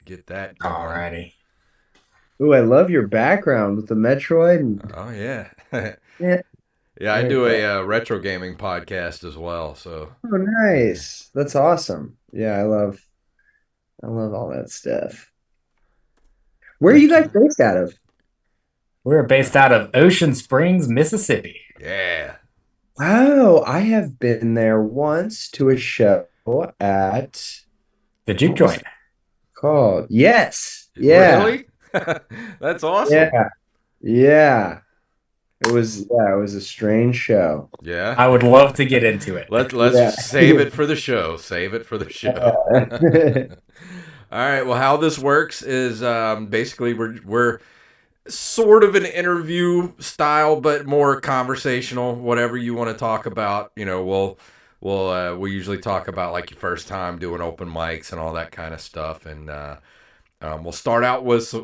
get that going. Alrighty. Ooh, I love your background with the Metroid. Oh yeah, Yeah, yeah. I very do cool. a retro gaming podcast as well. So Oh, yeah. nice. That's awesome. Yeah, I love all that stuff. Where are you Heck guys yeah. based out of? We're based out of Ocean Springs, Mississippi. Yeah. Oh, I have been there once to a show at The juke what was joint. it called? Yes. Yeah. Really? That's awesome. Yeah. Yeah. It was a strange show. Yeah. I would love to get into it. Let's Yeah. save it for the show. Save it for the show. All right. Well, how this works is basically we're sort of an interview style, but more conversational. Whatever you want to talk about, we usually talk about like your first time doing open mics and all that kind of stuff, and we'll start out with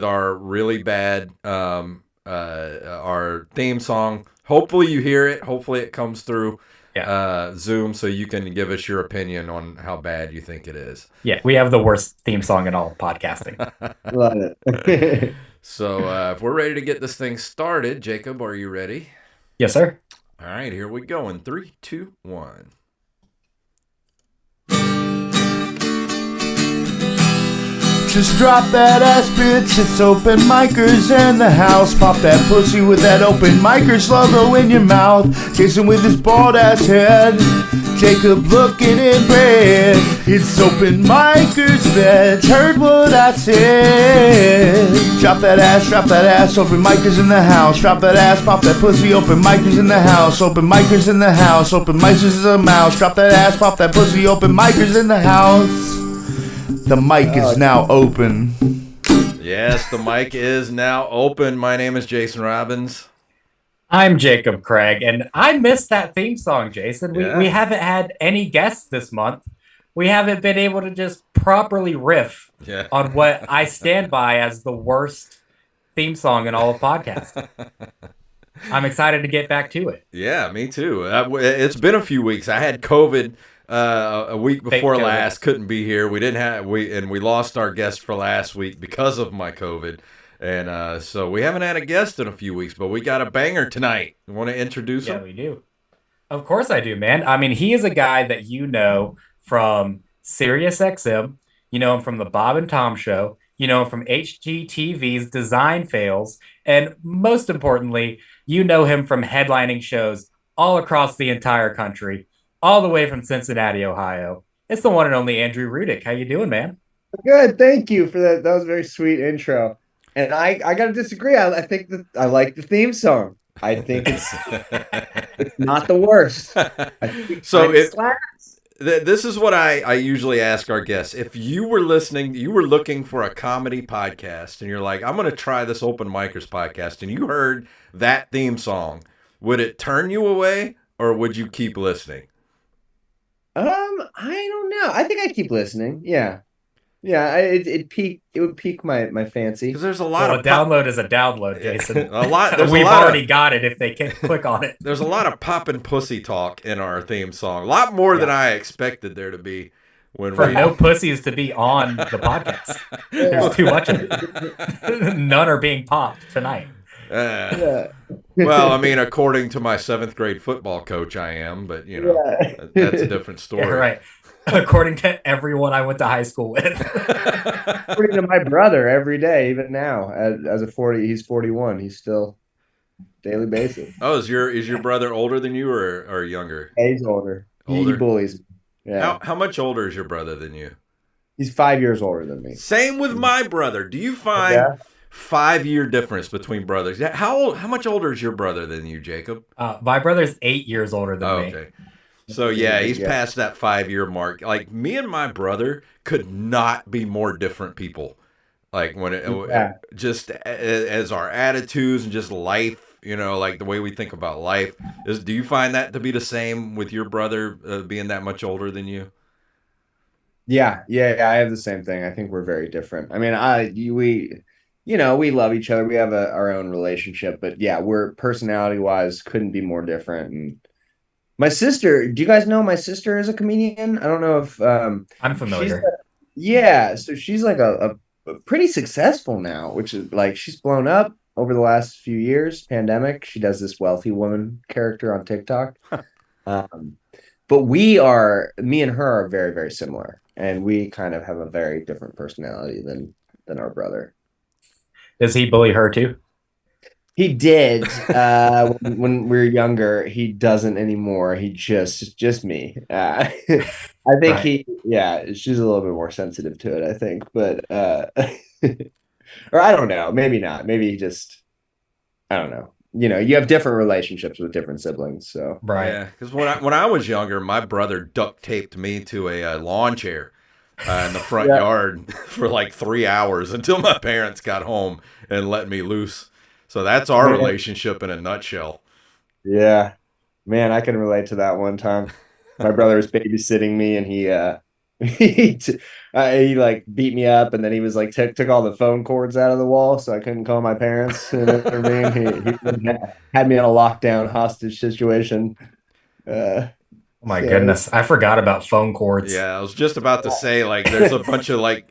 our really bad our theme song. Hopefully you hear it. Hopefully it comes through Yeah. Zoom, so you can give us your opinion on how bad you think it is. Yeah. We have the worst theme song in all of podcasting. Love it. So if we're ready to get this thing started, Jacob, are you ready? Yes, sir. All right, here we go in 3, 2, 1. Just drop that ass, bitch. It's open micers in the house. Pop that pussy with that open micers logo in your mouth. Jason with his bald ass head. Jacob looking in bed. It's open micers, bitch. Heard what I said. Drop that ass. Open micers in the house. Drop that ass, pop that pussy. Open micers in the house. Open micers in the house. Open micers is a mouse. Drop that ass, pop that pussy. Open micers in the house. The mic is now open. Yes, the mic is now open. My name is Jason Robbins. I'm Jacob Craig, and I missed that theme song, Jason. We Yeah. we haven't had any guests this month. We haven't been able to just properly riff Yeah. on what I stand by as the worst theme song in all of podcasts. I'm excited to get back to it. Yeah, me too. It's been a few weeks. I had COVID a week Fake before COVID. last. Couldn't be here. We lost our guest for last week because of my COVID, and so we haven't had a guest in a few weeks. But we got a banger tonight. You want to introduce Yeah, him? we do. Of course I do, man. I mean, he is a guy that you know from SiriusXM. You know him from the Bob and Tom Show. You know him from HGTV's Design Fails. And most importantly, you know him from headlining shows all across the entire country, all the way from Cincinnati, Ohio. It's the one and only Andrew Rudick. How you doing, man? Good. Thank you for that. That was a very sweet intro. And I gotta disagree. I think that I like the theme song. I think it's not the worst. I think So it slaps. this is what I usually ask our guests. If you were listening, you were looking for a comedy podcast, and you're like, I'm going to try this Open Micers podcast, and you heard that theme song, would it turn you away, or would you keep listening? I don't know. I think I'd keep listening. Yeah. Yeah, it would pique my fancy. Because there's a lot Well, a of download is a download, Jason. a lot. There's a We've lot already of got it if they can click on it. there's a lot of pop and pussy talk in our theme song. A lot more than I expected there to be when For we. no pussies to be on the podcast. There's too much of it. None are being popped tonight. Uh, Yeah. well, I mean, according to my 7th grade football coach, I am, but Yeah. that's a different story. Yeah, right. According to everyone I went to high school with. According to my brother every day, even now, as a 40, he's 41. He's still daily basis. Oh, is your brother older than you or younger? He's older. He Older? bullies me. Yeah. How much older is your brother than you? He's 5 years older than me. Same with my brother. Do you find Yeah. 5-year difference between brothers? Yeah. How much older is your brother than you, Jacob? My brother's 8 years older than Oh, me. okay. So yeah, he's Yeah. past that 5-year mark. Like me and my brother could not be more different people. Like when Yeah. just as our attitudes and just life, like the way we think about life is. Do you find that to be the same with your brother being that much older than you? Yeah, I have the same thing. I think we're very different. I mean, we love each other. We have our own relationship, but yeah, we're personality wise couldn't be more different. And my sister, do you guys know my sister is a comedian? I don't know if I'm she's familiar. Yeah, so she's like a pretty successful now, which is like she's blown up over the last few years. Pandemic, she does this wealthy woman character on TikTok. Um, but me and her are very, very similar, and we kind of have a very different personality than our brother. Does he bully her too? He did when we were younger. He doesn't anymore. He just me. I think Right. yeah, she's a little bit more sensitive to it, I think, but or I don't know, maybe not. Maybe he just, I don't know. You have different relationships with different siblings, so Right. Yeah, because when I was younger, my brother duct taped me to a lawn chair in the front yeah, yard for like 3 hours until my parents got home and let me loose. So that's our man, relationship in a nutshell. yeah, man, I can relate to that one time. My brother was babysitting me, and he he like beat me up, and then he was like took all the phone cords out of the wall, so I couldn't call my parents. You know what I mean? He had me on a lockdown hostage situation. Uh, Oh my so goodness. I forgot about phone cords. Yeah, I was just about to say, like, there's a bunch of like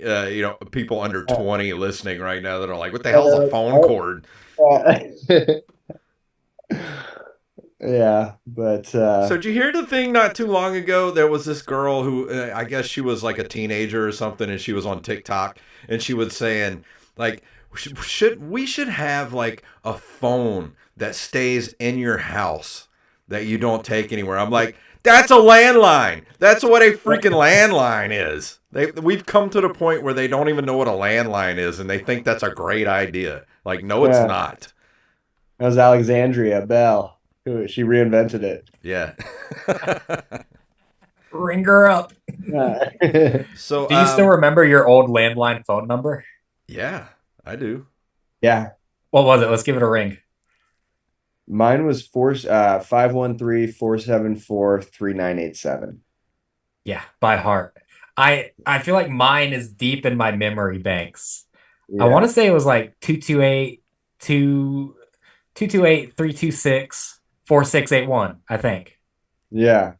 people under uh, 20 listening right now that are like, what the hell's a uh, phone cord? uh, yeah, but So did you hear the thing not too long ago? There was this girl who I guess she was like a teenager or something, and she was on TikTok, and she was saying like, we should have like a phone that stays in your house that you don't take anywhere. I'm like, that's a landline. That's what a freaking landline is. We've come to the point where they don't even know what a landline is, and they think that's a great idea. Like, no, it's yeah, not. that was Alexandria Bell who she reinvented it. Yeah. Ring her up. So, Do you still remember your old landline phone number? yeah, I do. yeah, What was it? Let's give it a ring. mine was 513-474-3987. Yeah, by heart. I feel like mine is deep in my memory banks. I want Yeah, to say it was like 228-326-4681, I think. yeah.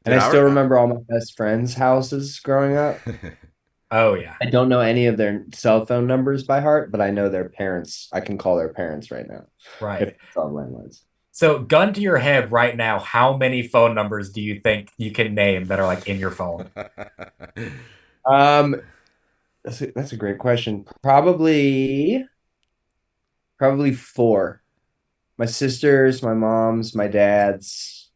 And Dude, I still remember all my best friends' houses growing up. Oh yeah. I don't know any of their cell phone numbers by heart, but I know their parents. I can call their parents right now if Right. it's on landlines. So gun to your head right now, how many phone numbers do you think you can name that are like in your phone? Um, that's a great question. Probably four. My sisters, my mom's, my dad's,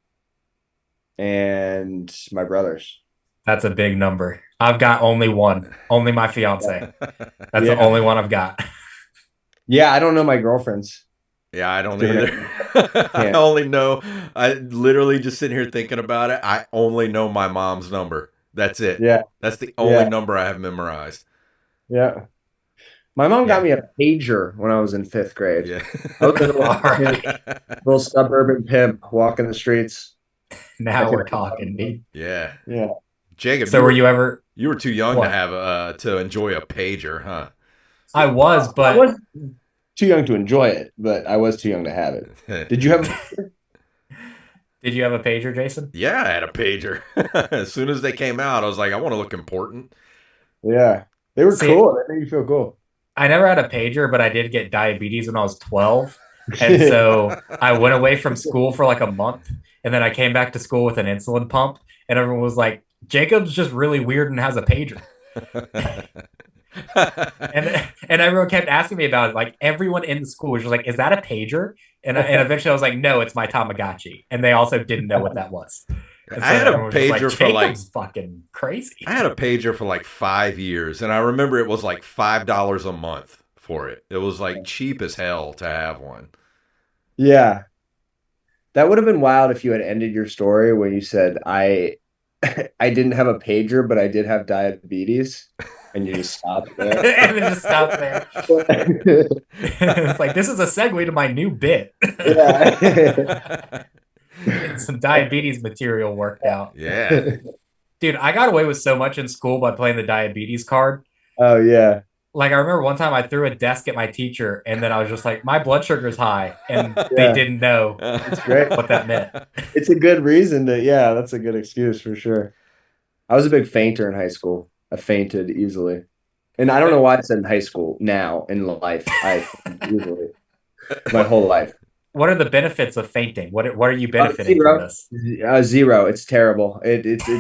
and my brother's. That's a big number. I've got only one. Only my fiance. That's the Yeah. only one I've got. Yeah, I don't know my girlfriend's. Yeah, I don't Different. either. I only know, I literally just sitting here thinking about it. I only know my mom's number. That's it. Yeah, That's the only yeah, number I have memorized. yeah. My mom got Yeah. me a pager when I was in fifth grade. Yeah. I was a All right. little suburban pimp walking the streets. Now we're talking, dude. Yeah. Yeah. Jacob, So were you ever you were too young to what? have to enjoy a pager, huh? I was, I but was too young to enjoy it, but I was too young to have it. Did you have? did you have a pager, Jason? Yeah, I had a pager. As soon as they came out, I was like, I want to look important. Yeah, they were See, cool. They made you feel cool. I never had a pager, but I did get diabetes when I was 12. And so I went away from school for like a month. And then I came back to school with an insulin pump. And everyone was like, Jacob's just really weird and has a pager. And everyone kept asking me about it. Like everyone in the school was just like, is that a pager? And eventually I was like, no, it's my Tamagotchi. And they also didn't know what that was. And so I had a everyone was just pager for like Jacob's fucking crazy. I had a pager for like 5 years, and I remember it was like $5 a month for it. It was like cheap as hell to have one. Yeah, that would have been wild if you had ended your story when you said I I didn't have a pager, but I did have diabetes, and you just stopped there. And then just stop there. It's like this is a segue to my new bit. Yeah. Getting some diabetes material worked out. Yeah. Dude, I got away with so much in school by playing the diabetes card. Oh yeah. Like I remember one time I threw a desk at my teacher and then I was just like, my blood sugar's high. And they Yeah. didn't know It's great. what that meant. It's a good reason to, yeah, that's a good excuse for sure. I was a big fainter in high school. I fainted easily. And I don't know why I said in high school. Now in life, I easily my whole life. What are the benefits of fainting? What are you benefiting from Zero. this? Zero. It's terrible. It's. I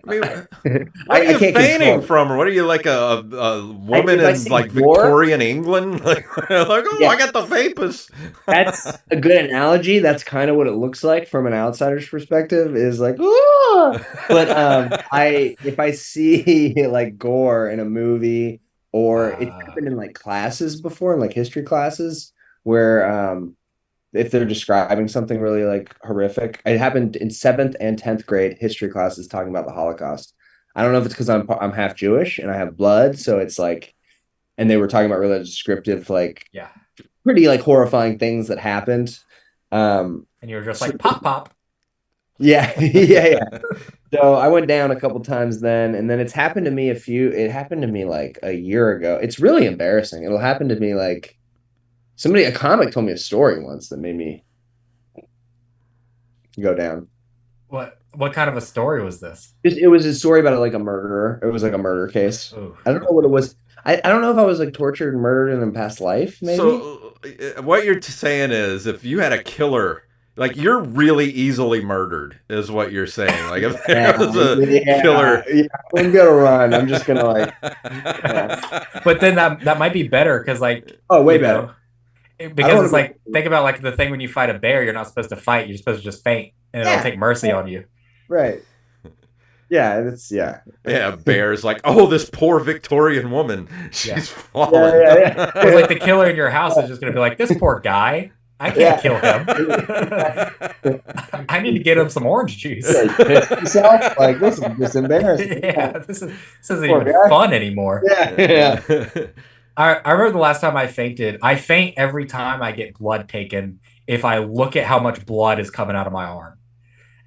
mean, what are I you can't fainting control it. from? Or what are you like a woman If I in see like gore, Victorian England? Like oh, yeah, I got the vapors. that's a good analogy. That's kind of what it looks like from an outsider's perspective. Is like, "Ooh." But if I see like gore in a movie, or it's happened in like classes before, in like history classes, where if they're describing something really like horrific. It happened in 7th and 10th grade history classes talking about the Holocaust. I don't know if it's because I'm half Jewish and I have blood, so it's like, and they were talking about really descriptive, like Yeah. pretty like horrifying things that happened. And you were just like pop. Yeah, yeah. So I went down a couple times then, and then it happened to me like a year ago. It's really embarrassing. It'll happen to me like a comic told me a story once that made me go down. What kind of a story was this? It was a story about like a murderer. It was like a murder case. Ooh. I don't know what it was. I don't know if I was like tortured and murdered in a past life, maybe. So what you're saying is, if you had a killer, like you're really easily murdered, is what you're saying. Like if there was a killer, I'm gonna run. I'm just gonna like. But then that might be better because like way better. Because it's like think about like the thing when you fight a bear, you're not supposed to fight. You're supposed to just faint, and it'll take mercy on you. Right. Yeah, Yeah, bear's like, oh, this poor Victorian woman, she's fallen. Yeah. It's like the killer in your house is just gonna be like, this poor guy, I can't kill him. I need to get him some orange juice. Yourself? Like this is just embarrassing. Yeah, this isn't even fun anymore. Yeah. I remember the last time I fainted. I faint every time I get blood taken if I look at how much blood is coming out of my arm.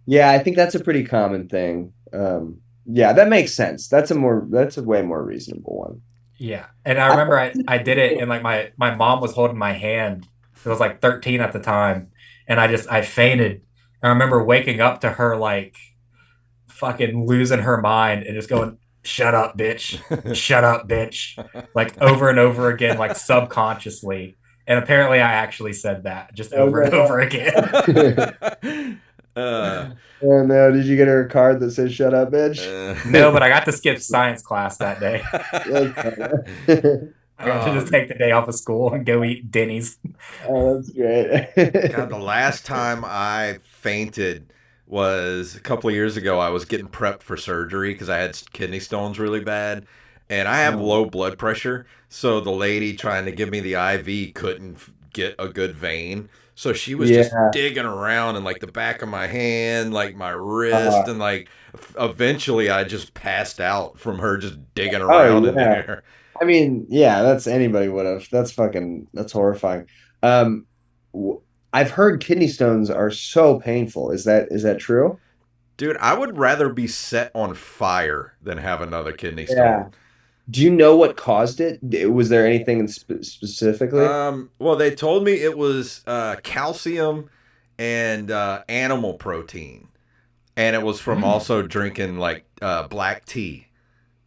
Yeah, I think that's a pretty common thing. Yeah, that makes sense. That's a way more reasonable one. Yeah. And I remember I did it and like my mom was holding my hand. It was like 13 at the time. And I fainted. I remember waking up to her like fucking losing her mind and just going, shut up, bitch. Shut up, bitch. Like over and over again, like subconsciously. And apparently I actually said that just over and over again. Oh no, did you get her a card that says shut up, bitch? No, but I got to skip science class that day. I got to just take the day off of school and go eat Denny's. Oh, that's great. God, the last time I fainted was a couple of years ago. I was getting prepped for surgery because I had kidney stones really bad. And I have low blood pressure. So the lady trying to give me the IV couldn't get a good vein. So she was just digging around in like the back of my hand, like my wrist. And like eventually I just passed out from her just digging around in there. I mean, yeah, anybody would have. That's horrifying. I've heard kidney stones are so painful. Is that true? Dude, I would rather be set on fire than have another kidney stone. Yeah. Do you know what caused it? Was there anything specifically? Well, they told me it was calcium and animal protein. And it was from also drinking like black tea.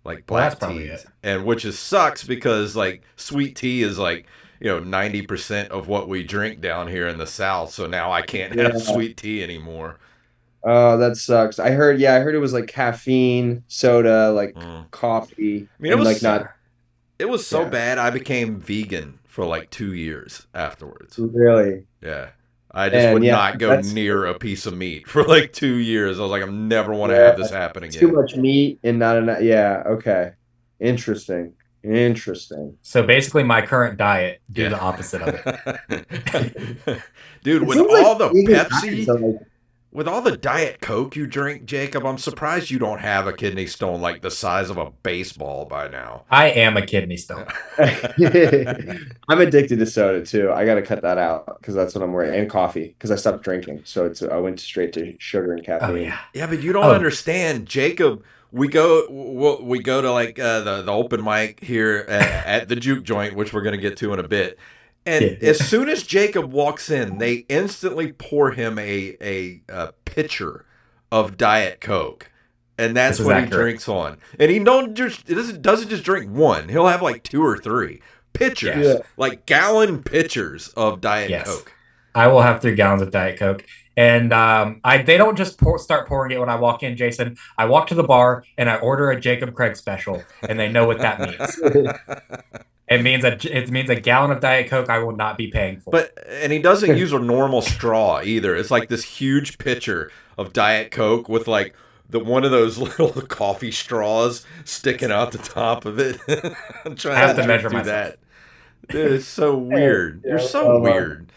Like black tea. And which sucks because like sweet tea is like, 90% of what we drink down here in the South. So now I can't have sweet tea anymore. Oh, that sucks. I heard it was like caffeine, soda, like coffee. I mean, it was so bad I became vegan for like 2 years afterwards. Really? Yeah. I just would not go near a piece of meat for like 2 years. I was like, I never want to have this happen again. Too much meat and not enough. Yeah. Okay. Interesting. So basically my current diet, do the opposite of it. Dude, with all the Pepsi, with all the Diet Coke you drink, Jacob, I'm surprised you don't have a kidney stone like the size of a baseball by now. I am a kidney stone. I'm addicted to soda too. I got to cut that out because that's what I'm worried. And coffee because I stopped drinking. So I went straight to sugar and caffeine. Oh, yeah. Yeah, but you don't understand, Jacob. We go to like the open mic here at the Juke Joint, which we're going to get to in a bit. And as soon as Jacob walks in, they instantly pour him a pitcher of Diet Coke. and that's This is what he accurate. drinks on. And he doesn't just drink one. He'll have like 2 or 3 pitchers, Yeah. like gallon pitchers of Diet Yes. Coke. I will have 3 gallons of Diet Coke. And they don't just start pouring it when I walk in, Jason. I walk to the bar and I order a Jacob Craig special, and they know what that means. It means a gallon of Diet Coke I will not be paying for. And he doesn't use a normal straw either. It's like this huge pitcher of Diet Coke with like one of those little coffee straws sticking out the top of it. I'm trying I have to drink measure through myself. that. Dude, it's so weird. You're so weird.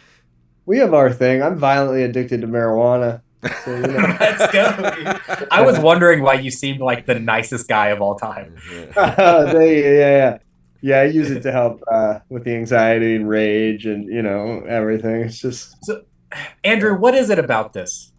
We have our thing. I'm violently addicted to marijuana. So, Let's go, dude. I was wondering why you seemed like the nicest guy of all time. Yeah, I use it to help with the anxiety and rage and everything. It's just So, Andrew, what is it about this?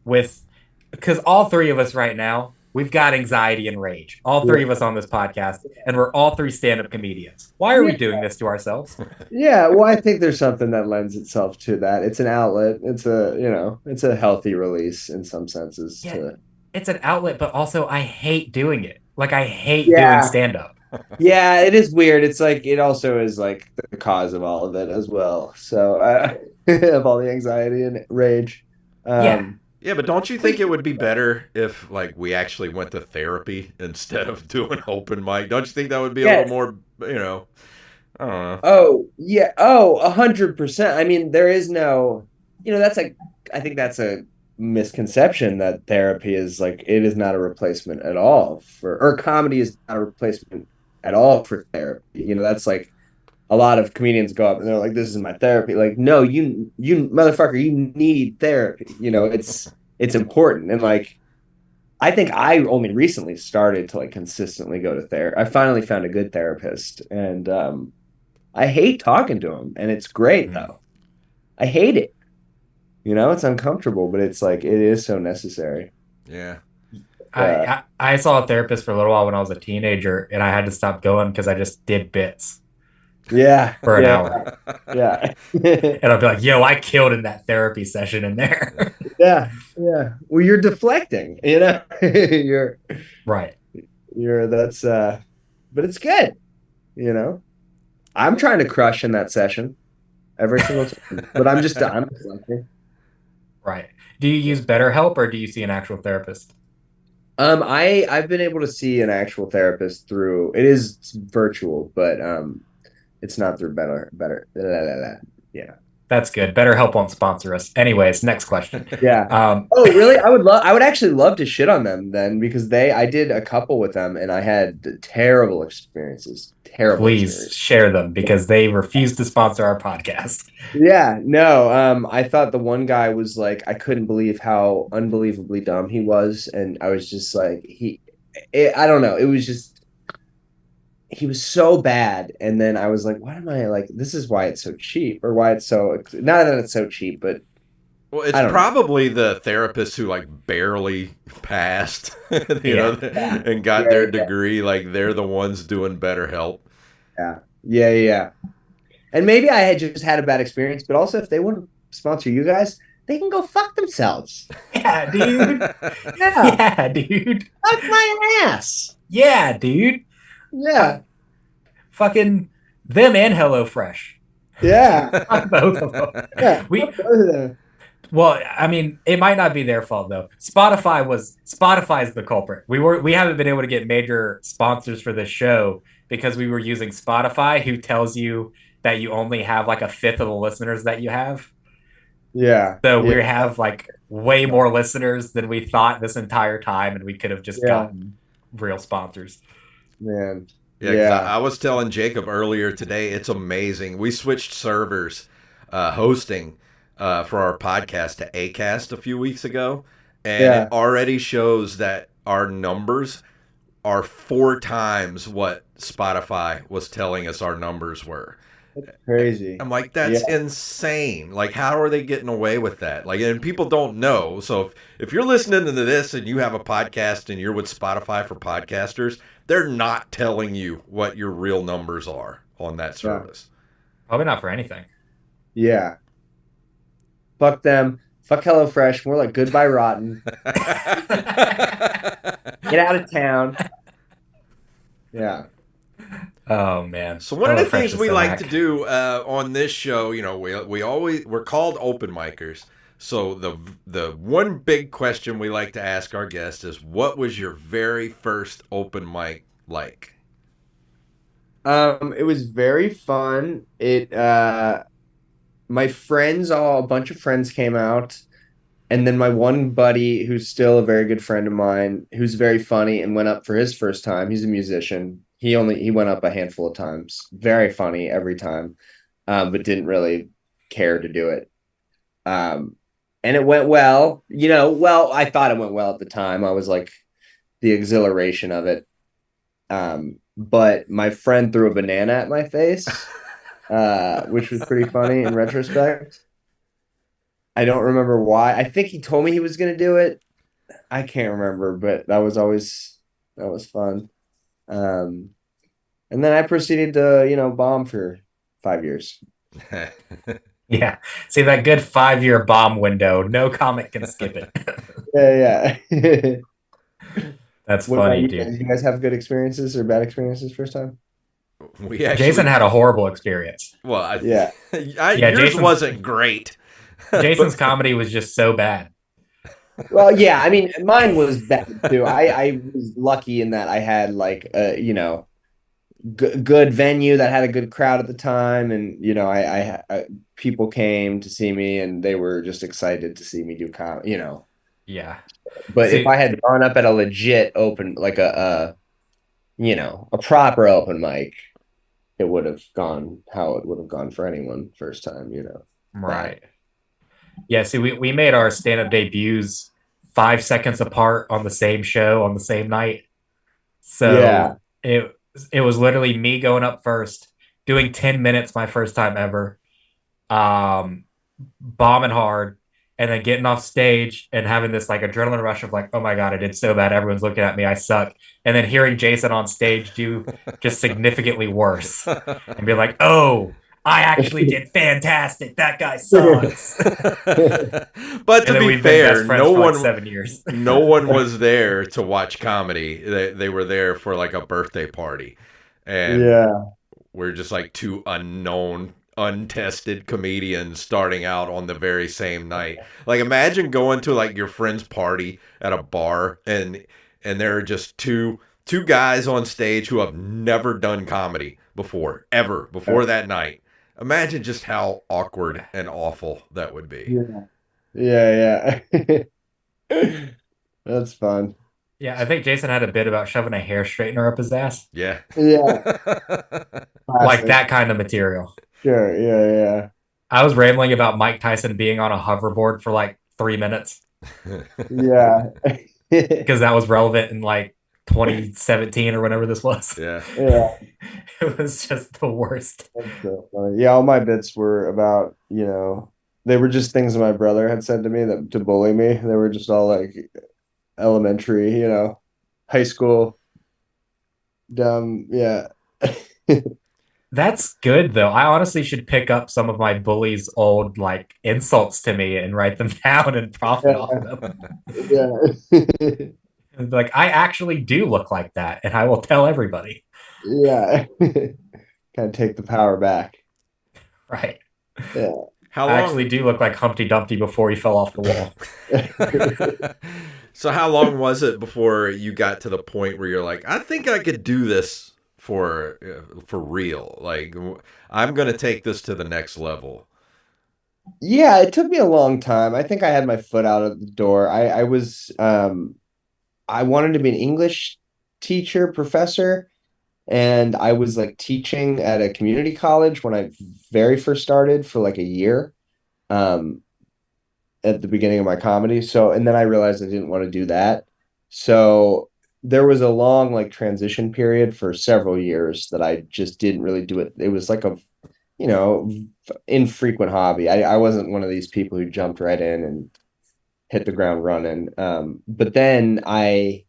Because all 3 of us right now, we've got anxiety and rage. All 3 of us on this podcast, and we're all 3 stand-up comedians. Why are we doing this to ourselves? yeah. Well, I think there's something that lends itself to that. It's an outlet. It's a healthy release in some senses. Yeah. It's an outlet, but also I hate doing it. Like I hate Yeah. doing stand-up. Yeah, it is weird. It's like it also is like the cause of all of it as well. So of all the anxiety and rage. Yeah, but don't you think it would be better if like we actually went to therapy instead of doing open mic? Don't you think that would be a little more, I don't know. Oh, yeah. Oh, 100%. I mean, there is no, I think that's a misconception that therapy is like, it is not a replacement at all or comedy is not a replacement at all for therapy. That's like, a lot of comedians go up and they're like, this is my therapy. Like, no, you motherfucker, you need therapy. It's important. And like, I think I only recently started to like consistently go to therapy. I finally found a good therapist and I hate talking to him and it's great though. I hate it. It's uncomfortable, but it's like, it is so necessary. Yeah. I saw a therapist for a little while when I was a teenager and I had to stop going because I just did bits. Yeah. For an hour. Yeah. And I'll be like, yo, I killed in that therapy session in there. Yeah. Well, you're deflecting, you're right. That's but it's good, I'm trying to crush in that session every single time, but I'm deflecting. Right. Do you use BetterHelp or do you see an actual therapist? I've been able to see an actual therapist through, it is virtual, but it's not through better. Yeah. That's good. BetterHelp won't sponsor us. Anyways, next question. Yeah. Oh, really? I would actually love to shit on them then because I did a couple with them and I had terrible experiences. Please share them because they refuse to sponsor our podcast. Yeah, no. I thought the one guy was like, I couldn't believe how unbelievably dumb he was. And I was just like, I don't know. It was just, he was so bad. And then I was like, what am I like? This is why it's so cheap or why it's so, not that it's so cheap, but. Well, it's probably the therapists who like barely passed, and got their degree. Like they're the ones doing BetterHelp. Yeah. And maybe I had just had a bad experience, but also if they wouldn't sponsor you guys, they can go fuck themselves. Yeah, dude. Yeah, dude. Fuck my ass. Yeah, dude. Yeah. Fucking them and HelloFresh. Yeah. Both of them. Yeah. Both of them. Well, I mean, it might not be their fault though. Spotify's the culprit. We haven't been able to get major sponsors for this show because we were using Spotify, who tells you that you only have like a fifth of the listeners that you have. Yeah. So we have like way more listeners than we thought this entire time, and we could have just gotten real sponsors. Man. Yeah. I was telling Jacob earlier today, it's amazing. We switched servers, hosting for our podcast to Acast a few weeks ago, and it already shows that our numbers are 4 times what Spotify was telling us our numbers were. That's crazy. I'm like, that's insane. Like, how are they getting away with that? Like, and people don't know. So if you're listening to this and you have a podcast and you're with Spotify for podcasters, they're not telling you what your real numbers are on that service. Probably not for anything. Yeah. Fuck them. Fuck HelloFresh. More like goodbye rotten. Get out of town. Yeah. Oh man. So one of the HelloFresh things is we so like to hack. do on this show, we're called open micers. So the one big question we like to ask our guests is, what was your very first open mic like? It was very fun. My friends, a bunch of friends came out, and then my one buddy, who's still a very good friend of mine, who's very funny and went up for his first time. He's a musician. He went up a handful of times. Very funny every time, but didn't really care to do it. And it went well. I thought it went well at the time. I was like the exhilaration of it. But my friend threw a banana at my face, which was pretty funny in retrospect. I don't remember why. I think he told me he was going to do it. I can't remember, but that was fun. Um, and then I proceeded to, bomb for 5 years. Yeah. See that good 5-year bomb window. No comic can skip it. Yeah. That's What about funny, you dude. guys? You guys have good experiences or bad experiences first time? We actually, Jason had a horrible experience. well, Yeah. yours Jason's- wasn't great. Jason's comedy was just so bad. Well, yeah, I mean, mine was bad too. I was lucky in that I had like good venue that had a good crowd at the time, and I people came to see me and they were just excited to see me do comedy. Yeah. But if See, I had gone up at a legit open, like a proper open mic, it would have gone how it would have gone for anyone first time. right. Yeah, see, we made our stand-up debuts 5 seconds apart on the same show on the same night. So Yeah. it was literally me going up first, doing 10 minutes my first time ever, bombing hard, and then getting off stage and having this like adrenaline rush of like, oh my God, I did so bad. Everyone's looking at me. I suck. And then hearing Jason on stage do just significantly worse and be like, oh, I actually did fantastic. That guy sucks. But to And then be we've been fair, best friends for like 7 years. no one was there to watch comedy. They were there for like a birthday party, and Yeah. we're just like two unknown, untested comedians starting out on the very same night. Like, imagine going to like your friend's party at a bar, and there are just two guys on stage who have never done comedy before, ever before that night. Imagine just how awkward and awful that would be. Yeah. That's fun. Yeah, I think Jason had a bit about shoving a hair straightener up his ass. Yeah. Yeah. Like Classic. that kind of material. Sure. Yeah. I was rambling about Mike Tyson being on a hoverboard for like 3 minutes Yeah. because that was relevant in like 2017 or whenever this was. Yeah. Yeah. It was just the worst. That's so funny. Yeah, all my bits were about, they were just things that my brother had said to me that to bully me. They were just all like elementary, high school, dumb. Yeah. That's good though. I honestly should pick up some of my bullies' old like insults to me and write them down and profit off them. Yeah. Like, I actually do look like that, and I will tell everybody. Yeah. Kind of take the power back. Right. Yeah. How I long? actually do look like Humpty Dumpty before he fell off the wall. So how long was it before you got to the point where you're like, I think I could do this for real? Like, I'm going to take this to the next level. Yeah, it took me a long time. I think I had my foot out of the door. I wanted to be an English teacher, professor, and I was like teaching at a community college when I very first started for like a year, um, at the beginning of my comedy. So, and then I realized I didn't want to do that. So there was a long like transition period for several years that I just didn't really do it. It was like a, you know, infrequent hobby. I wasn't one of these people who jumped right in and hit the ground running. But then I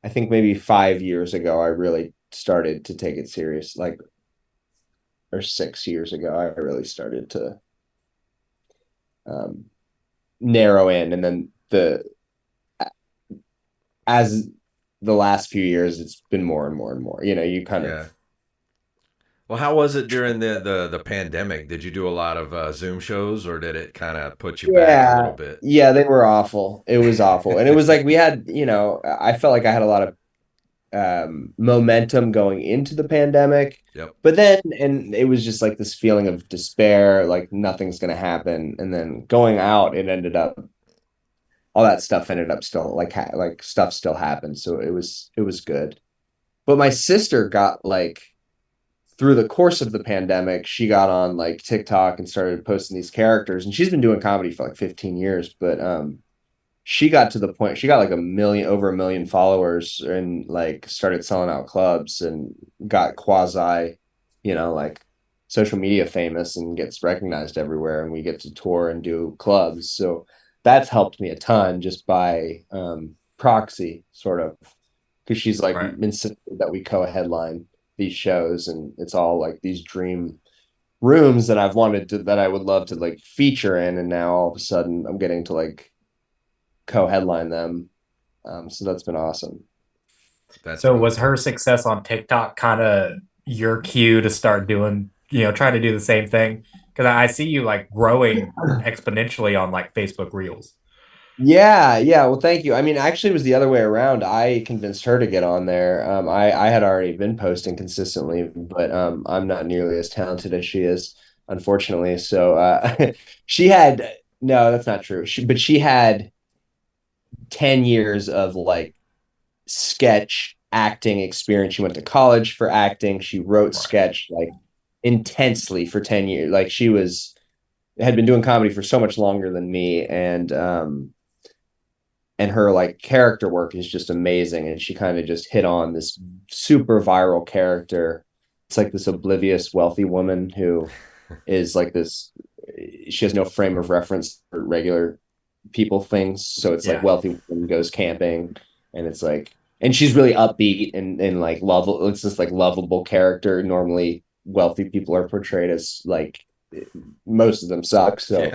think maybe 5 years ago, I really started to take it serious, like, or 6 years ago, I really started to, narrow in, and then as the last few years, it's been more and more and more. You kind of. Well, how was it during the pandemic? Did you do a lot of Zoom shows, or did it kind of put you back a little bit? Yeah, they were awful. It was awful, and it was like we had, I felt like I had a lot of momentum going into the pandemic. Yep. But then, and it was just like this feeling of despair, like nothing's going to happen. And then going out, all that stuff ended up still like stuff still happened. So it was good. But my sister got like, through the course of the pandemic, she got on like TikTok and started posting these characters, and she's been doing comedy for like 15 years. But she got to the point, she got like over 1 million followers, and like started selling out clubs and got quasi, like social media famous, and gets recognized everywhere, and we get to tour and do clubs. So that's helped me a ton just by proxy, sort of, because she's like insisted that we co-headline these shows, and it's all like these dream rooms that I would love to like feature in, and now all of a sudden I'm getting to like co-headline them. So that's been awesome. So was her success on TikTok kind of your cue to start doing, trying to do the same thing? Because I see you like growing exponentially on like Facebook Reels. Yeah. Well, thank you. I mean, actually, it was the other way around. I convinced her to get on there. I had already been posting consistently, but I'm not nearly as talented as she is, unfortunately. So she had, no, that's not true. But she had 10 years of like sketch acting experience. She went to college for acting. She wrote sketch like intensely for 10 years. Like had been doing comedy for so much longer than me, and her like character work is just amazing. And she kind of just hit on this super viral character. It's like this oblivious wealthy woman who is like this, she has no frame of reference for regular people things. So it's like wealthy woman goes camping, and it's like, and she's really upbeat and like lovable. It's this like lovable character. Normally wealthy people are portrayed as like, most of them suck. So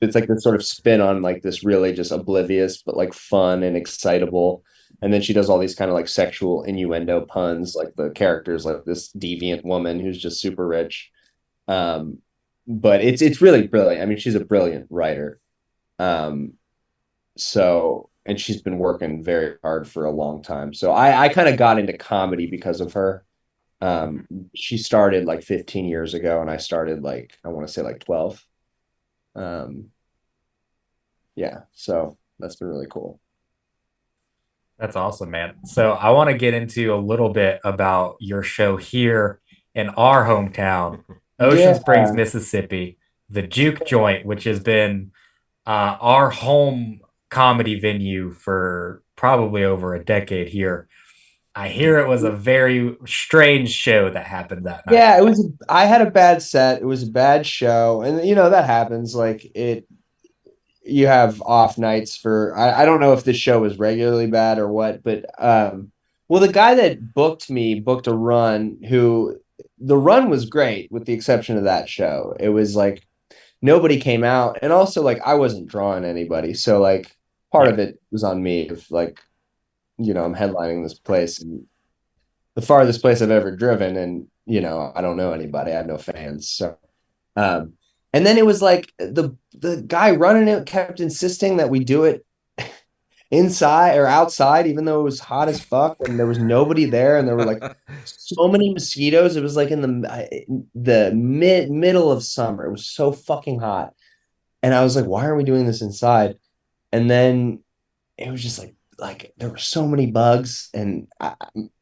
it's like this sort of spin on like this really just oblivious, but like fun and excitable. And then she does all these kind of like sexual innuendo puns. Like the character's like this deviant woman who's just super rich. But it's really brilliant. I mean, she's a brilliant writer. So, and she's been working very hard for a long time. So I kind of got into comedy because of her. She started like 15 years ago, and I started like, I want to say like 12. Yeah, so that's been really cool. That's awesome, man. So I want to get into a little bit about your show here in our hometown, Ocean Springs, Mississippi, the Juke Joint, which has been our home comedy venue for probably over a decade here. I hear it was a very strange show that happened that night. Yeah, I had a bad set. It was a bad show. And that happens. Like you have off nights for, I don't know if this show was regularly bad or what, but well, the guy that booked a run, the run was great with the exception of that show. It was like nobody came out, and also like I wasn't drawing anybody. So like part of it was on me, if like, I'm headlining this place, and the farthest place I've ever driven, and I don't know anybody. I have no fans. So and then it was like the guy running it kept insisting that we do it inside or outside, even though it was hot as fuck and there was nobody there, and there were like so many mosquitoes. It was like in the middle of summer. It was so fucking hot, and I was like, why are we doing this inside? And then it was just like there were so many bugs, and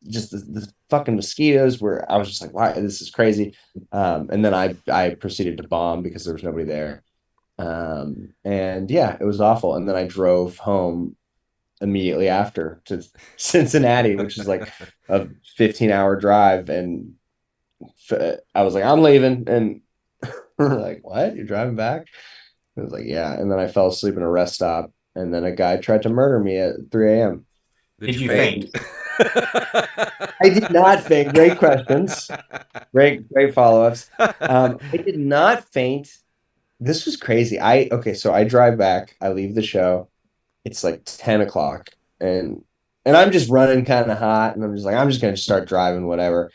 just the fucking mosquitoes were, I was just like, why, this is crazy. And then I proceeded to bomb because there was nobody there. And yeah, it was awful. And then I drove home immediately after to Cincinnati, which is like a 15-hour drive. And I was like, I'm leaving. And we're like, what? You're driving back? I was like, yeah. And then I fell asleep in a rest stop. And then a guy tried to murder me at 3 a.m. Did you faint? I did not faint. Great questions. Great follow-ups. I did not faint. this was crazy. So I drive back, I leave the show. It's like 10 o'clock and I'm just running kind of hot and I'm just like, I'm just gonna start driving, whatever.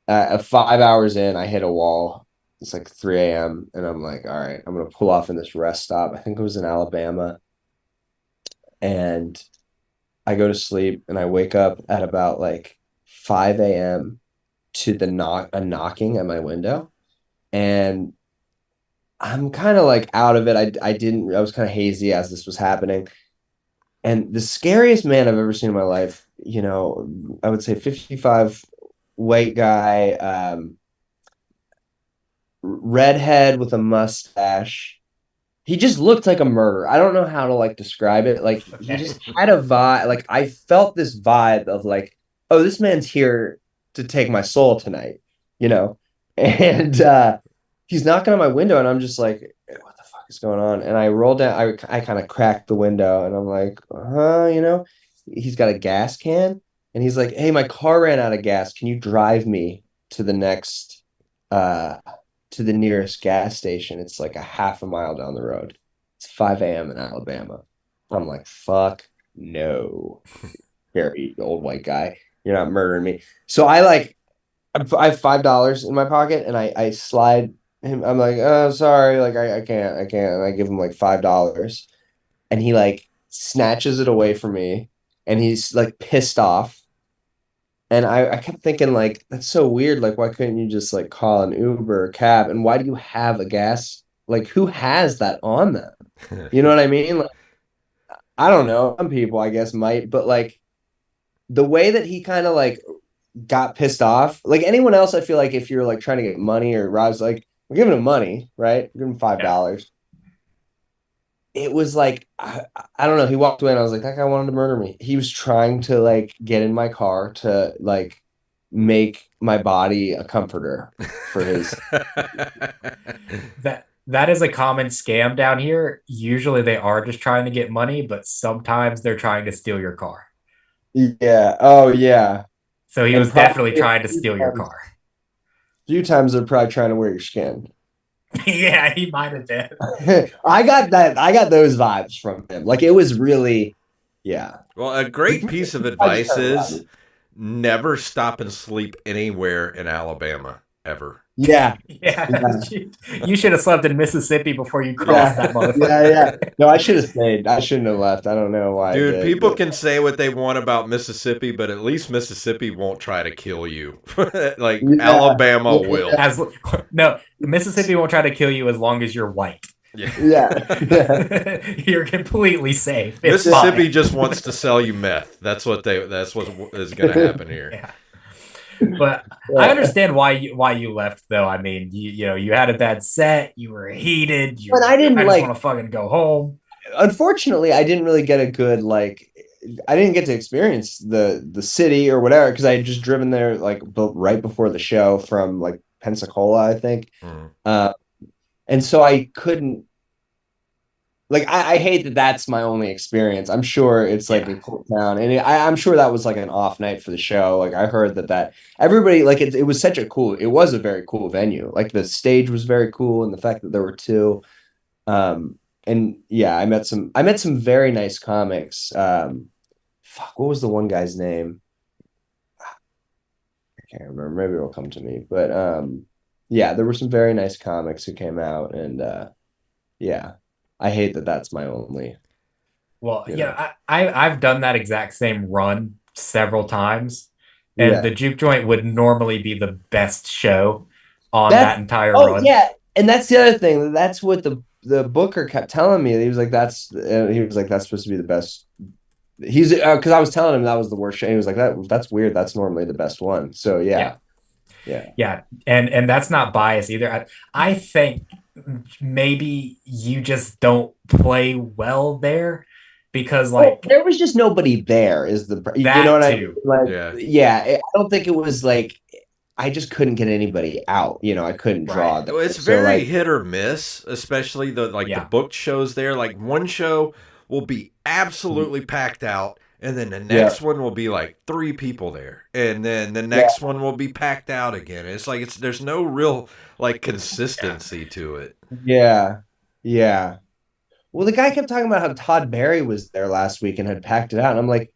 5 hours in, I hit a wall. It's like 3 a.m. and I'm like, all right, I'm gonna pull off in this rest stop. I think it was in Alabama. And I go to sleep and I wake up at about like 5 a.m. to a knocking at my window. And I'm kind of like out of it. I was kind of hazy as this was happening. And the scariest man I've ever seen in my life, I would say 55 white guy, redhead with a mustache. He just looked like a murderer. I don't know how to like describe it. Like he just had a vibe. Like I felt this vibe of like, oh, this man's here to take my soul tonight, you know? And he's knocking on my window and I'm just like, what the fuck is going on? And I roll down, I kind of cracked the window and I'm like, he's got a gas can and he's like, hey, my car ran out of gas. Can you drive me to the nearest gas station? It's like a half a mile down the road. It's 5 a.m. in Alabama. I'm like, fuck no. Very old white guy. You're not murdering me. So I have $5 in my pocket and I slide him. I'm like, oh, sorry. Like, I can't. And I give him like $5 and he like snatches it away from me and he's like pissed off. And I kept thinking, like, that's so weird. Like, why couldn't you just like call an Uber or cab? And why do you have a gas? Like, who has that on them? You know what I mean? Like, I don't know. Some people, I guess, might, but like the way that he kind of like got pissed off, like anyone else, I feel like if you're like trying to get money or Rob's like, we're giving him money, right? Give him $5. It was like I don't know. He walked away and I was like, that guy wanted to murder me. He was trying to like get in my car to like make my body a comforter for his. That is a common scam down here. Usually they are just trying to get money, but sometimes they're trying to steal your car. Yeah. Oh yeah. So he was definitely trying to steal your car. A few times they're probably trying to wear your skin. Yeah, he might have been. I got those vibes from him. Like it was really, yeah. Well, a great piece of advice is never stop and sleep anywhere in Alabama ever. Yeah. You should have slept in Mississippi before you crossed that motherfucker. Yeah. No, I should have stayed. I shouldn't have left. I don't know why. Dude, people can say what they want about Mississippi, but at least Mississippi won't try to kill you. Like Alabama will. No, Mississippi won't try to kill you as long as you're white. Yeah. You're completely safe. Mississippi just wants to sell you meth. That's what is going to happen here. Yeah. But I understand why you left, though. I mean, you had a bad set, you were heated, and I just want to fucking go home. Unfortunately, I didn't really get a good I didn't get to experience the city or whatever because I had just driven there like right before the show from like Pensacola, I think. And so I couldn't. Like I hate that that's my only experience. I'm sure it's like a cool town, and I'm sure that was like an off night for the show. Like I heard that everybody like it was it was a very cool venue. Like the stage was very cool, and the fact that there were two, and yeah, I met some very nice comics. What was the one guy's name? I can't remember. Maybe it'll come to me. But yeah, there were some very nice comics who came out, and yeah. I hate that that's my only. Well, yeah, I've done that exact same run several times, and the Juke Joint would normally be the best show on that entire run. Yeah, and that's the other thing. That's what the booker kept telling me. He was like, that's supposed to be the best. He's because I was telling him that was the worst show. He was like, that's weird. That's normally the best one. So yeah. And that's not bias either. I think maybe you just don't play well there because there was just nobody there is the you know what I mean? Like, I don't think it was like I just couldn't get anybody out. I couldn't draw them. It's very hit or miss, especially the booked shows there. Like one show will be absolutely packed out. And then the next one will be like 3 people there. And then the next one will be packed out again. It's like there's no real like consistency to it. Yeah. Yeah. Well, the guy kept talking about how Todd Barry was there last week and had packed it out. And I'm like,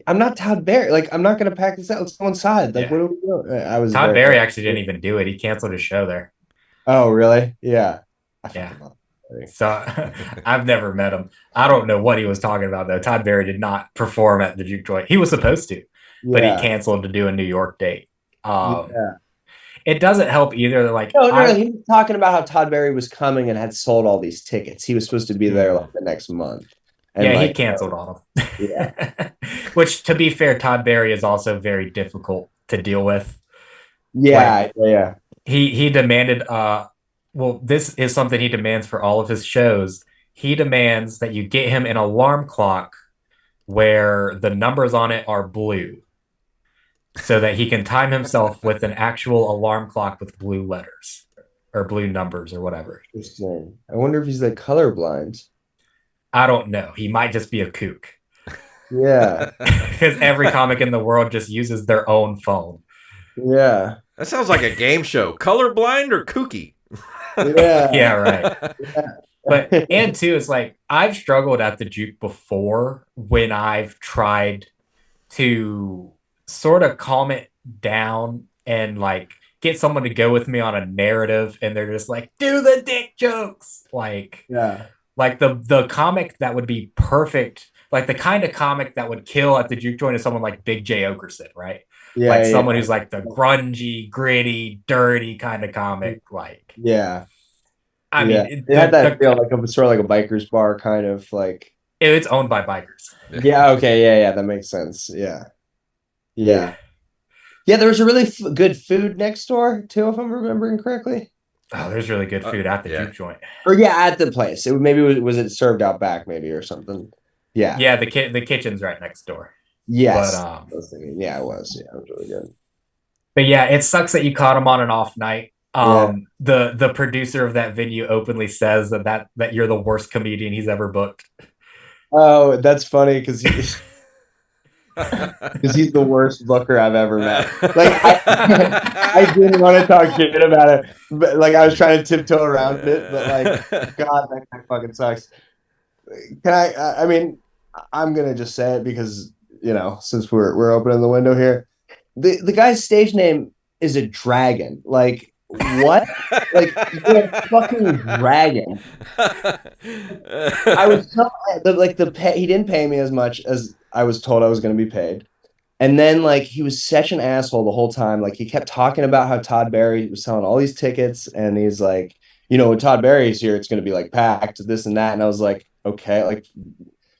I'm not Todd Barry. Like, I'm not going to pack this out. Let's go inside. Like, Yeah. what are we doing? I was Todd very Barry actually didn't even do it. He canceled his show there. Oh, really? Yeah. I Yeah. fucking love Barry. So I've never met him. I don't know what he was talking about though. Todd Barry did not perform at the Juke Joint. He was supposed to, but he Yeah. canceled to do a New York date. Yeah. It doesn't help either. Like, No, he was talking about how Todd Barry was coming and had sold all these tickets. He was supposed to be there like the next month. And yeah, like, he canceled on him. Yeah. Which, to be fair, Todd Barry is also very difficult to deal with. Yeah, yeah. He demanded well, this is something he demands for all of his shows. He demands that you get him an alarm clock where the numbers on it are blue, so that he can time himself with an actual alarm clock with blue letters or blue numbers or whatever. Interesting. I wonder if he's like colorblind. I don't know. He might just be a kook. Yeah. Because every comic in the world just uses their own phone. Yeah. That sounds like a game show. Colorblind or kooky? Yeah. Yeah, right. Yeah. But and too, it's like I've struggled at the Juke before when I've tried to sort of calm it down and like get someone to go with me on a narrative, and they're just like, do the dick jokes. Like, Yeah. like the comic that would be perfect, like the kind of comic that would kill at the Juke Joint is someone like Big J Okerson, right? Yeah. Like someone who's like the grungy, gritty, dirty kind of comic. Like, Yeah. I mean, it had that feel like a sort of like a biker's bar kind of like. It's owned by bikers. Yeah. Okay. Yeah. That makes sense. Yeah. Yeah. Yeah. There was a really good food next door too, if I'm remembering correctly. Oh, there's really good food at the Juke Joint. Or at the place. It maybe was it served out back maybe or something. Yeah. Yeah. The kitchen's right next door. Yes. But, yeah, it was. Yeah, it was really good. But yeah, it sucks that you caught him on an off night. The producer of that venue openly says that you're the worst comedian he's ever booked. Oh, that's funny because he's the worst booker I've ever met. Like I didn't want to talk shit about it, but like I was trying to tiptoe around it. But like, God, that guy fucking sucks. Can I mean, I'm gonna just say it because since we're opening the window here, the guy's stage name is a dragon. Like. What? Like you're a fucking dragon. I was he didn't pay me as much as I was told I was going to be paid, and then like he was such an asshole the whole time. Like he kept talking about how Todd Barry was selling all these tickets, and he's like, when Todd Barry's here, it's going to be like packed, this and that. And I was like, okay, like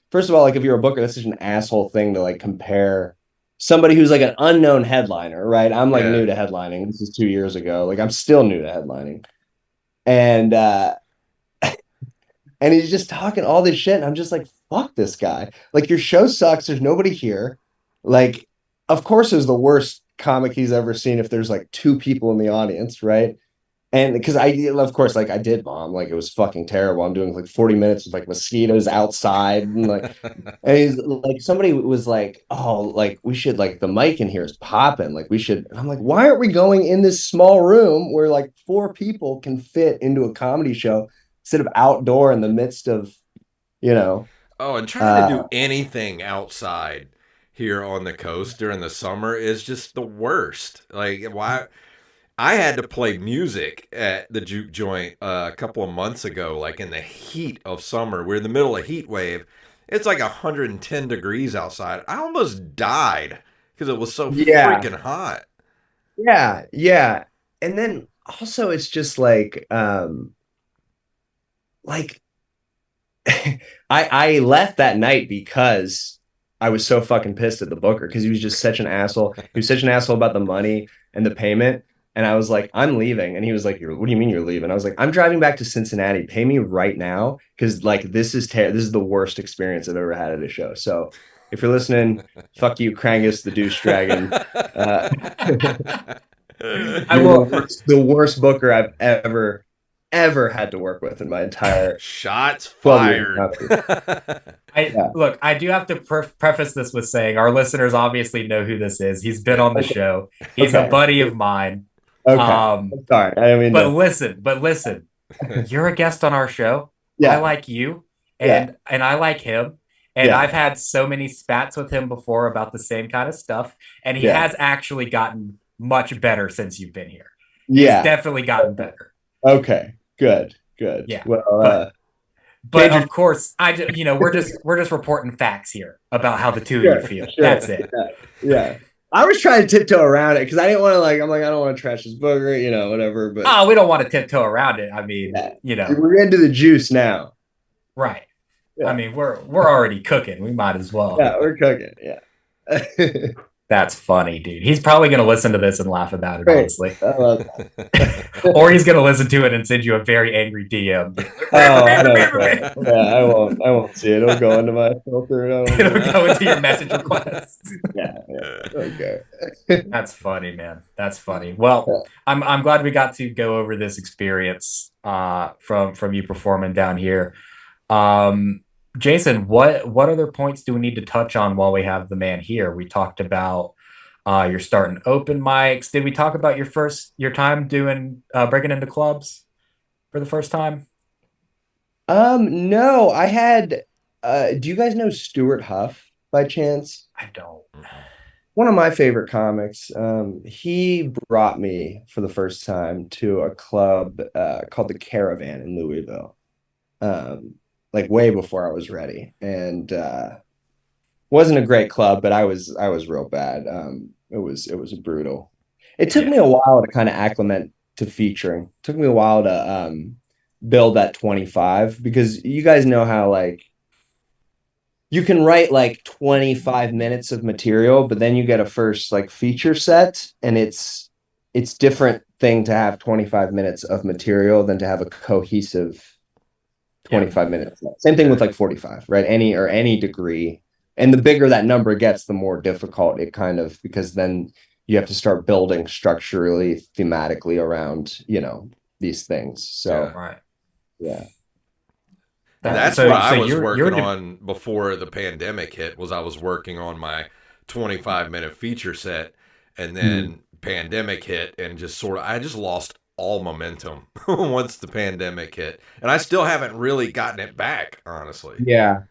first of all, like if you're a booker, that's such an asshole thing to like compare. Somebody who's like an unknown headliner, right? I'm like new to headlining. This is 2 years ago. Like I'm still new to headlining. And and he's just talking all this shit. And I'm just like, fuck this guy. Like your show sucks. There's nobody here. Like, of course, it's the worst comic he's ever seen if there's like 2 people in the audience, right? And because I did bomb, like it was fucking terrible. I'm doing like 40 minutes with like mosquitoes outside, and like, and he's like, somebody was like, oh, like we should like the mic in here is popping, like we should. And I'm like, why aren't we going in this small room where like 4 people can fit into a comedy show instead of outdoor in the midst of, Oh, and trying to do anything outside here on the coast during the summer is just the worst. Like why? I had to play music at the Juke Joint a couple of months ago, like in the heat of summer. We're in the middle of a heat wave. It's like 110 degrees outside. I almost died because it was so freaking hot. Yeah, yeah. And then also it's just like I left that night because I was so fucking pissed at the booker because he was just such an asshole. He was such an asshole about the money and the payment. And I was like, I'm leaving. And he was like, what do you mean you're leaving? I was like, I'm driving back to Cincinnati. Pay me right now. Because like, this is the worst experience I've ever had at a show. So if you're listening, fuck you, Krangus, the douche dragon. I will. The worst booker I've ever had to work with in my entire shots fired. Look, I do have to preface this with saying our listeners obviously know who this is. He's been on the show. He's a buddy of mine. Okay. Sorry. I mean, but listen, you're a guest on our show. I like you, and I like him. And I've had so many spats with him before about the same kind of stuff. And he has actually gotten much better since you've been here. He's definitely gotten better. Okay, good. Yeah. Well, but of course, we're just reporting facts here about how the two of you feel. Sure. That's it. Yeah. I was trying to tiptoe around it because I didn't want to I'm like, I don't want to trash this booger, whatever. But we don't want to tiptoe around it. I mean, we're into the juice now. Right. Yeah. I mean, we're already cooking. We might as well. Yeah, we're cooking. Yeah. That's funny, dude. He's probably going to listen to this and laugh about it, honestly. I love that. Or he's going to listen to it and send you a very angry DM. I don't. Yeah, I won't see it. It'll go into my filter. It'll go into your message request. Yeah. Okay. That's funny, man. That's funny. Well, I'm glad we got to go over this experience from you performing down here. Jason, what other points do we need to touch on while we have the man here? We talked about you're starting open mics. Did we talk about your time doing breaking into clubs for the first time? No, I had do you guys know Stuart Huff by chance? I don't. One of my favorite comics. He brought me for the first time to a club called the Caravan in Louisville. Like way before I was ready, and wasn't a great club, but I was real bad. It was brutal. It took me a while to kind of acclimate to featuring. It took me a while to build that 25, because you guys know how you can write 25 minutes of material, but then you get a first feature set, and it's different thing to have 25 minutes of material than to have a cohesive 25 minutes. Same thing with 45, right? Any degree. And the bigger that number gets, the more difficult it because then you have to start building structurally, thematically around, these things. So, yeah. That's what I was working on before the pandemic hit. I was working on my 25-minute feature set, and then pandemic hit, and I just lost all momentum once the pandemic hit, and I still haven't really gotten it back, honestly. Yeah.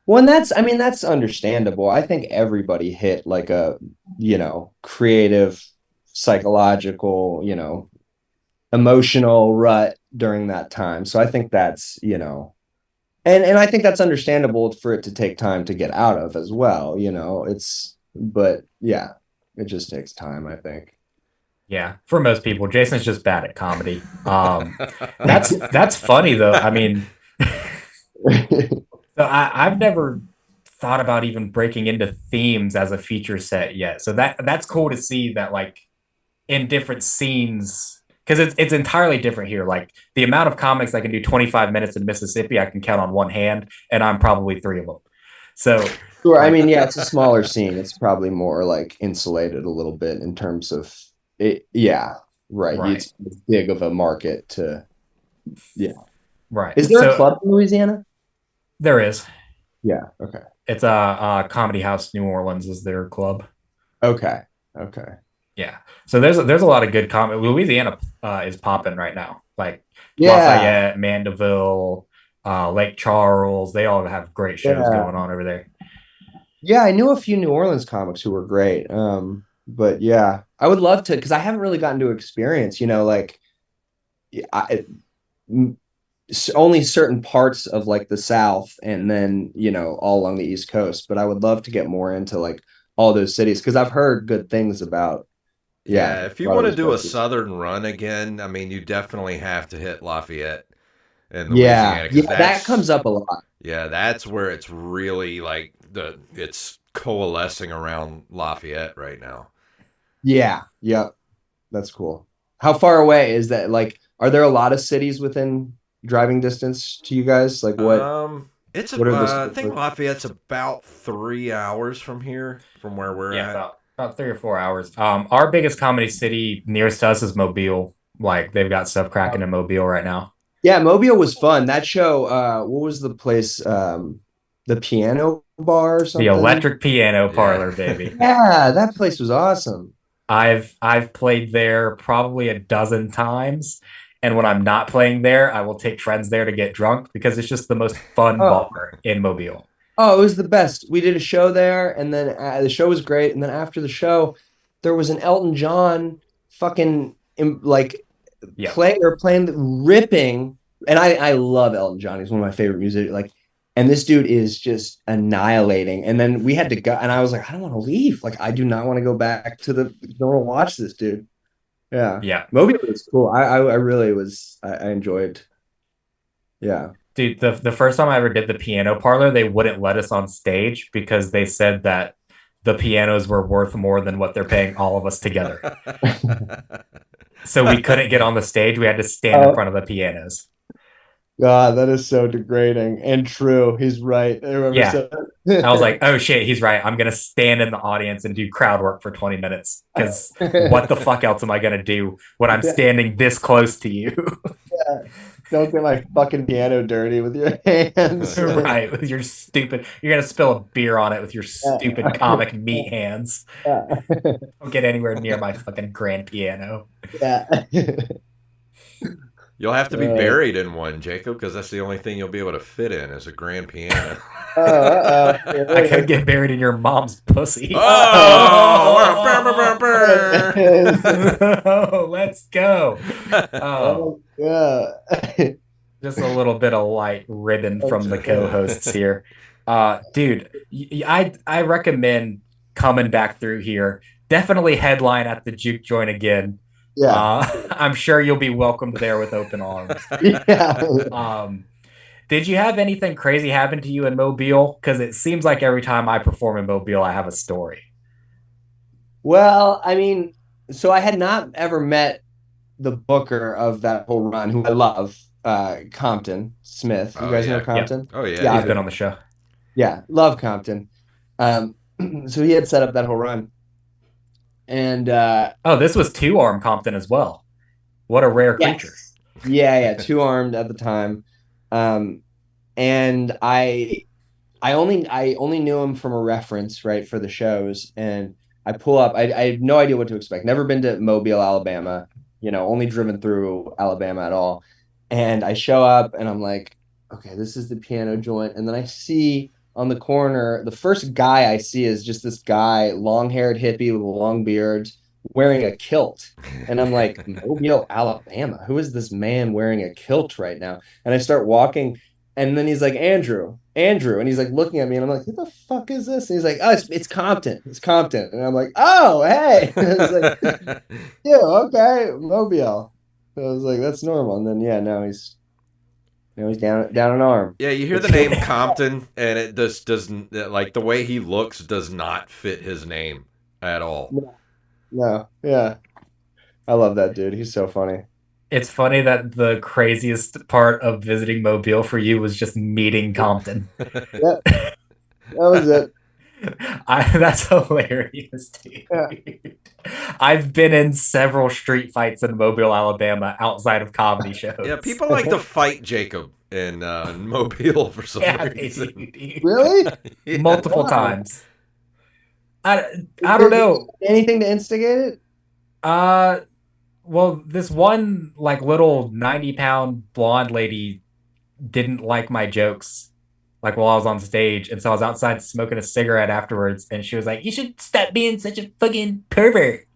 Well, and that's understandable. I think everybody hit a creative, psychological, emotional rut during that time. So I think that's and I think that's understandable for it to take time to get out of as well. But yeah, it just takes time, I think. Yeah, for most people, Jason's just bad at comedy. That's funny though. I mean, so I've never thought about even breaking into themes as a feature set yet. So that's cool to see that in different scenes, because it's entirely different here. The amount of comics that can do 25 minutes in Mississippi, I can count on one hand, and I'm probably 3 of them. So sure, I mean, it's a smaller scene. It's probably more insulated a little bit in terms of. Right. It's big of a market to, right. Is there a club in Louisiana? There is. Yeah. Okay. It's a Comedy House New Orleans is their club. Okay. Yeah. So there's a lot of good comedy. Louisiana is popping right now. Lafayette, Mandeville, Lake Charles. They all have great shows going on over there. Yeah, I knew a few New Orleans comics who were great. But yeah, I would love to, because I haven't really gotten to experience, only certain parts of the South, and then, all along the East Coast. But I would love to get more into all those cities, because I've heard good things about. Yeah, if you want to do a Southern run again, I mean, you definitely have to hit Lafayette and Louisiana. Yeah, that comes up a lot. Yeah, that's where it's really it's coalescing around Lafayette right now. Yeah. That's cool. How far away is that? Are there a lot of cities within driving distance to you guys? What? It's I think Lafayette's about 3 hours from here, from where we're at. About 3 or 4 hours. Our biggest comedy city nearest to us is Mobile. They've got stuff cracking in Mobile right now. Yeah, Mobile was fun. That show, what was the place? The Piano Bar or something? The Electric Piano Parlor, baby. Yeah, that place was awesome. I've played there probably a dozen times, And when I'm not playing there, I will take friends there to get drunk because it's just the most fun bar in Mobile. Oh, it was the best. We did a show there, and then the show was great. And then after the show, there was an Elton John fucking player playing ripping. And I love Elton John. He's one of my favorite music. And this dude is just annihilating. And then we had to go, and I was like, I don't want to leave. Like, I do not want to go back to the door and watch this dude. Yeah. Yeah. Mobile was cool. I really was. I enjoyed. Yeah. Dude, the first time I ever did the piano parlor, they wouldn't let us on stage because they said that the pianos were worth more than what they're paying all of us together. So we couldn't get on the stage. We had to stand in front of the pianos. God, that is so degrading and true. He's right. I was like, oh shit, he's right. I'm going to stand in the audience and do crowd work for 20 minutes because what the fuck else am I going to do when I'm standing this close to you? Yeah. Don't get my fucking piano dirty with your hands. Right, with your stupid, you're going to spill a beer on it with your stupid comic meat hands. Don't get anywhere near my fucking grand piano. Yeah. You'll have to be buried in one, Jacob, because that's the only thing you'll be able to fit in is a grand piano. I could get buried in your mom's pussy. Oh, let's go. Oh, yeah. Just a little bit of light ribbon from the co-hosts here. Dude, I recommend coming back through here. Definitely headline at the Juke Joint again. Yeah, I'm sure you'll be welcomed there with open arms. Yeah. Did you have anything crazy happen to you in Mobile? Because it seems like every time I perform in Mobile, I have a story. Well, I mean, so I had not ever met the booker of that whole run, who I love, Compton Smith. You guys know Compton? Yeah. Oh yeah, he's been on the show. Yeah, love Compton. So he had set up that whole run. And this was 2-arm Compton as well. What a rare creature. Yeah, 2-armed at the time. And I only knew him from a reference, right, for the shows. And I pull up, I had no idea what to expect. Never been to Mobile, Alabama, only driven through Alabama at all. And I show up and I'm like, okay, this is the piano joint. And then I see on the corner, the first guy I see is just this guy, long-haired hippie with a long beard, wearing a kilt. And I'm like, Mobile, Alabama, who is this man wearing a kilt right now? And I start walking, and then he's like, Andrew. And he's like looking at me, and I'm like, who the fuck is this? And he's like, oh, it's Compton. It's Compton. And I'm like, oh, hey. I was like, yeah, okay, Mobile. So I was like, that's normal. And then, now he's down an arm. Yeah, you hear the name Compton, and it doesn't like the way he looks does not fit his name at all. No, yeah. I love that dude. He's so funny. It's funny that the craziest part of visiting Mobile for you was just meeting Compton. Yeah, that was it. That's hilarious, dude. Yeah. I've been in several street fights in Mobile, Alabama, outside of comedy shows. Yeah, people like to fight Jacob in Mobile for some reason. Really? Yeah. Multiple times. I don't know. Anything to instigate it? Well, this one little 90-pound blonde lady didn't like my jokes while I was on stage, and so I was outside smoking a cigarette afterwards, and she was like, you should stop being such a fucking pervert.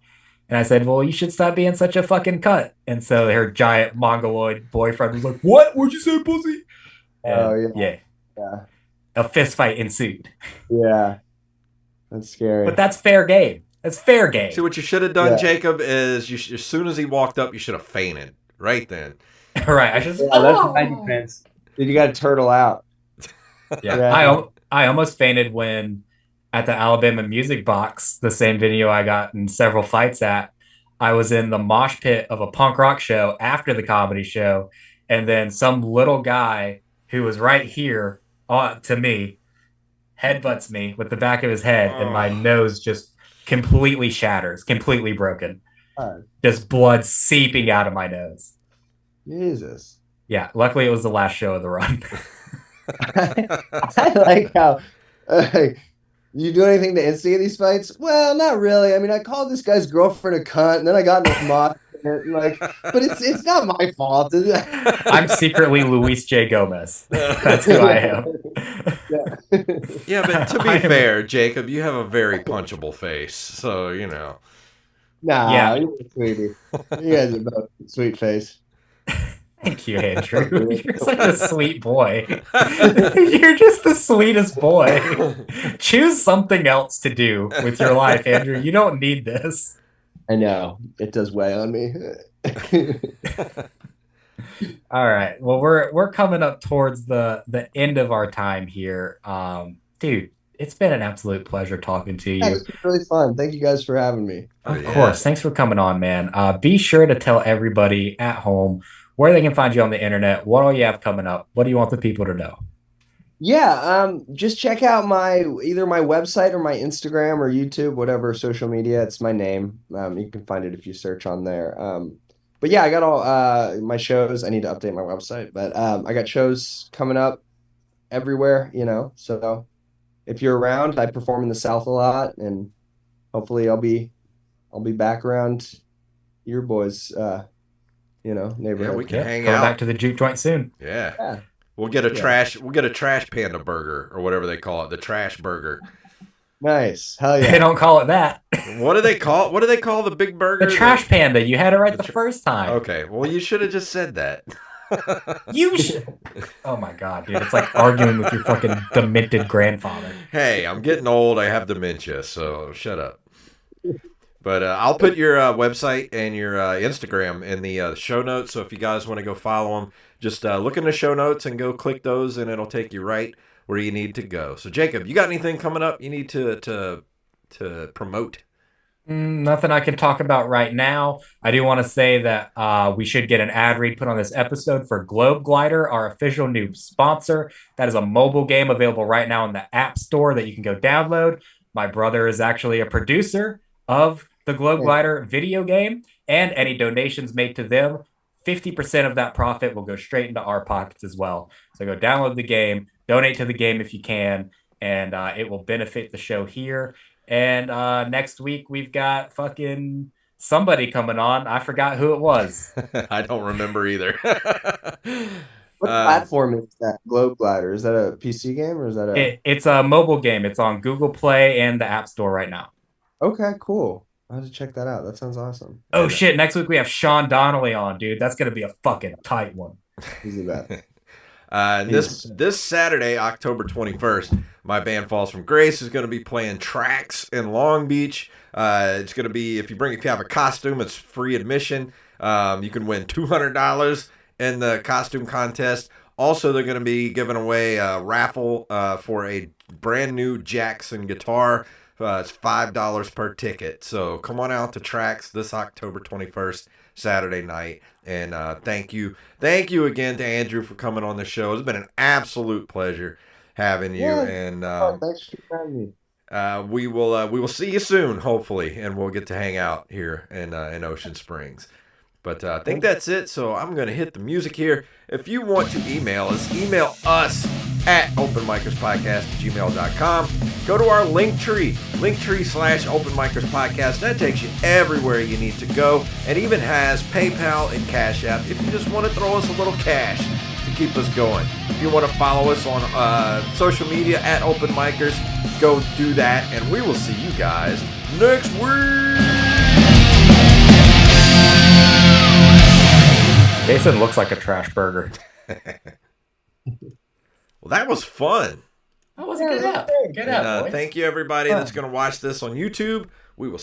And I said, well, you should stop being such a fucking cunt. And so her giant mongoloid boyfriend was like, what? What'd you say, pussy? And yeah. A fist fight ensued. Yeah. That's scary. But that's fair game. That's fair game. See, what you should have done, Jacob, is as soon as he walked up, you should have fainted right then. Right. I should. That's my defense. You got to turtle out. Yeah. I almost fainted when at the Alabama Music Box, the same venue I got in several fights at. I was in the mosh pit of a punk rock show after the comedy show, and then some little guy who was right here to me headbutts me with the back of his head, and my nose just completely shatters, completely broken. Just blood seeping out of my nose. Jesus. Yeah, luckily it was the last show of the run. I like how you do anything to instigate these fights? Well, not really. I mean, I called this guy's girlfriend a cunt, and then I got into mosh Like, but it's not my fault. Is it? I'm secretly Luis J. Gomez. That's who I am. Yeah, but to be fair, Jacob, you have a very punchable face, so Nah, Yeah. you're a sweetie. You guys are both sweet face. Thank you, Andrew. You're such a sweet boy. You're just the sweetest boy. Choose something else to do with your life, Andrew. You don't need this. I know it does weigh on me. All right. Well, we're coming up towards the end of our time here. Dude, it's been an absolute pleasure talking to you. Yeah, it's been really fun. Thank you guys for having me. Of course. Thanks for coming on, man. Be sure to tell everybody at home where they can find you on the internet. What all you have coming up? What do you want the people to know? Yeah, just check out either my website or my Instagram or YouTube, whatever social media. It's my name. You can find it if you search on there. But yeah, I got all my shows. I need to update my website, but I got shows coming up everywhere, So if you're around, I perform in the South a lot, and hopefully I'll be back around your boys, neighborhood. Yeah, we can hang Coming out. back to the juke joint soon. Yeah. We'll get a trash panda burger or whatever they call it, the trash burger. Nice. Hell yeah. They don't call it that. What do they call it? What do they call the big burger? The trash panda. You had it right the first time. Okay. Well, you should have just said that. You should. Oh my god, dude! It's like arguing with your fucking demented grandfather. Hey, I'm getting old. I have dementia, so shut up. But I'll put your website and your Instagram in the show notes. So if you guys want to go follow them, just look in the show notes and go click those, and it'll take you right where you need to go. So Jacob, you got anything coming up you need to promote? Nothing I can talk about right now. I do want to say that we should get an ad read put on this episode for Globe Glider, our official new sponsor. That is a mobile game available right now in the App Store that you can go download. My brother is actually a producer of the Globe Glider video game, and any donations made to them, 50% of that profit will go straight into our pockets as well. So go download the game, donate to the game if you can, and it will benefit the show here. And next week, we've got fucking somebody coming on. I forgot who it was. I don't remember either. What platform is that? Globe Glider? Is that a PC game or is that It's a mobile game. It's on Google Play and the App Store right now. Okay, cool. I'll have to check that out. That sounds awesome. Oh, shit. Next week, we have Sean Donnelly on, dude. That's going to be a fucking tight one. Easy bet. This Saturday, October 21st, my band Falls from Grace is going to be playing Tracks in Long Beach. It's going to be, if you have a costume, it's free admission. You can win $200 in the costume contest. Also, they're going to be giving away a raffle for a brand new Jackson guitar. It's $5 per ticket. So come on out to Tracks this October 21st, Saturday night. And thank you again to Andrew for coming on the show. It's been an absolute pleasure having you. Yeah. And thanks for having me. we will see you soon, hopefully, and we'll get to hang out here in Ocean Springs. But I think that's it. So I'm going to hit the music here. If you want to email us at OpenMicersPodcast@gmail.com. Go to our Linktree, Linktree/OpenMicersPodcast. That takes you everywhere you need to go, and even has PayPal and Cash App if you just want to throw us a little cash to keep us going. If you want to follow us on social media at OpenMicers, go do that, and we will see you guys next week. Jason looks like a trash burger. Well, that was fun. That was a good app. Good app, boys. Thank you, everybody that's going to watch this on YouTube. We will